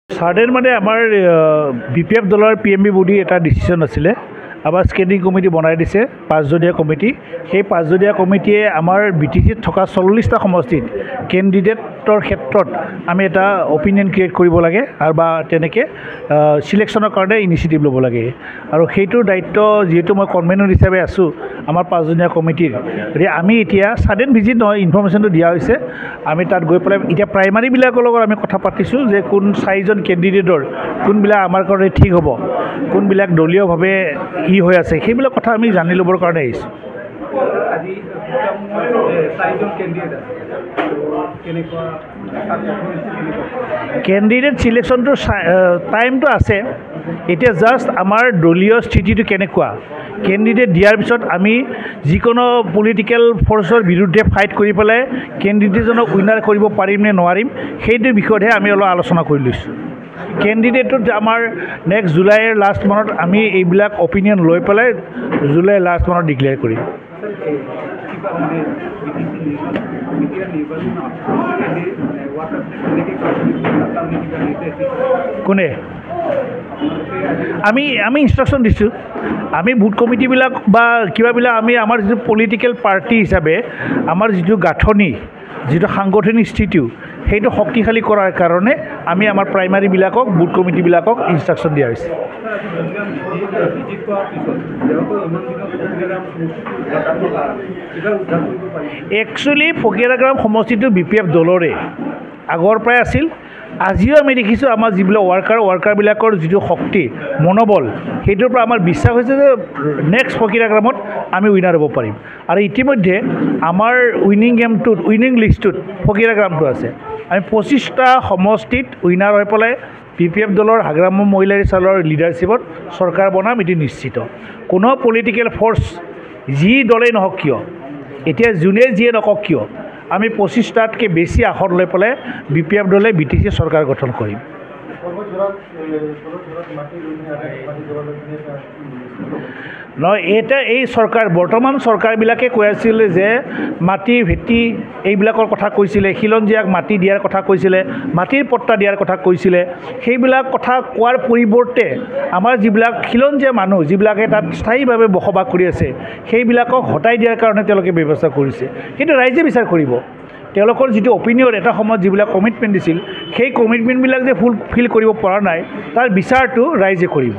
sudden মানে আমাৰ BPF দলৰ PMB বডি এটা ডিসিশন আছিলে আমাৰ স্কেনিং কমিটি বনাই দিছে 5জনীয়া কমিটি সেই 5জনীয়া কমিটিয়ে আমাৰ BTCত থকা 40টা সমষ্টিত কেণ্ডিডেটৰ ক্ষেত্ৰত আমি এটা অপিনিয়ন ক্ৰিয়েট কৰিব লাগে আৰু বা তেনেকে সিলেকশনৰ কাৰণে ইনিচিয়েটিভ ল'ব লাগে আৰু সেইটোৰ দায়িত্ব যেহেতু মই কনভেনৰ হিচাপে আছো আমাৰ 5জনীয়া কমিটিৰ আমি এতিয়া সাডেন ভিজিট নহয় ইনফৰমেশনটো দিয়া হৈছে আমি তাত গৈ পেলাই এতিয়া প্ৰাইমাৰী বিলাকৰ লগত আমি কথা পাতিছো যে কোন 4জন কেণ্ডিডেটৰ কোনবিলাক আমাৰ কাৰণে ঠিক হ'ব কোনবিলাক দলীয়ভাৱে হৈ আছে সেইবিলাক কথা আমি জানি ল'বৰ কাৰণে আহিছো আজি 4জন কেণ্ডিডেট কেণ্ডিডেট সিলেকশনটো টাইমটো আছে এতিয়া জাস্ট আমাৰ দলীয় স্থিতিটো কেনেকুৱা কেণ্ডিডেট দিয়াৰ পিছত আমি যিকোনো পলিটিক্যাল ফৰ্চৰ বিৰুদ্ধে ফাইট কৰি পেলাই কেণ্ডিডেটজনক উইনাৰ কৰিব পাৰিম নে নোৱাৰিম সেইটো বিষয়তহে আমি অলপ আলোচনা কৰি লৈছোঁ কেণ্ডিডেটত আমাৰ নেক্সট জুলাইৰ লাষ্ট মানত আমি এইবিলাক অপিনিয়ন লৈ পেলাই জুলাই লাষ্ট মানত ডিক্লেয়াৰ কৰিম কোনে আমি ইনষ্ট্ৰাকশ্যন দিছোঁ আমি বুথ কমিটিবিলাক বা কিবাবিলাক আমি আমাৰ যিটো পলিটিক্যাল পাৰ্টি হিচাপে আমাৰ যিটো গাঁথনি যিটো সাংগঠনিক স্থিতিও সেইটো শক্তিশালী কৰাৰ কাৰণে আমি আমাৰ প্ৰাইমাৰীবিলাকক বুথ কমিটিবিলাকক ইনষ্ট্ৰাকশ্যন দিয়া হৈছে একচুৱেলি ফকিৰাগ্ৰাম সমষ্টিটো BPF দলৰে আগৰ পৰাই আছিল আজিও আমি দেখিছোঁ আমাৰ যিবিলাক ৱাৰ্কাৰবিলাকৰ যিটো শক্তি মনোবল সেইটোৰ পৰা আমাৰ বিশ্বাস হৈছে যে নেক্সট ফকিৰাগ্ৰামত আমি উইনাৰ হ'ব পাৰিম আৰু ইতিমধ্যে আমাৰ উইনিং লিষ্টটোত ফকিৰাগ্ৰামটো আছে আমি 25টা সমষ্টিত উইনাৰ হৈ পেলাই BPF দলৰ হাগ্ৰাম মহিলাৰী চালৰ লিডাৰশ্বিপত চৰকাৰ বনাম এটি নিশ্চিত কোনো পলিটিক্যাল ফৰ্চ যি দলেই নহওক কিয় এতিয়া যোনে যিয়ে নকওক কিয় আমি 25টাতকৈ বেছি আসন লৈ পেলাই BPF দলে BTC চৰকাৰ গঠন কৰিম নহয় এটা এই চৰকাৰ বৰ্তমান চৰকাৰবিলাকে কৈ আছিল যে মাটিৰ ভেটি এইবিলাকৰ কথা কৈছিলে খিলঞ্জীয়াক মাটি দিয়াৰ কথা কৈছিলে মাটিৰ পট্টা দিয়াৰ কথা কৈছিলে সেইবিলাক কথা কোৱাৰ পৰিৱৰ্তে আমাৰ যিবিলাক খিলঞ্জীয়া মানুহ যিবিলাকে তাত স্থায়ীভাৱে বসবাস কৰি আছে সেইবিলাকক হটাই দিয়াৰ কাৰণে তেওঁলোকে ব্যৱস্থা কৰিছে কিন্তু ৰাইজে বিচাৰ কৰিব তেওঁলোকৰ যিটো অপিনিয়ন এটা সময়ত যিবিলাক কমিটমেণ্ট দিছিল সেই কমিটমেণ্টবিলাক যে ফুলফিল কৰিব পৰা নাই তাৰ বিচাৰটো ৰাইজে কৰিব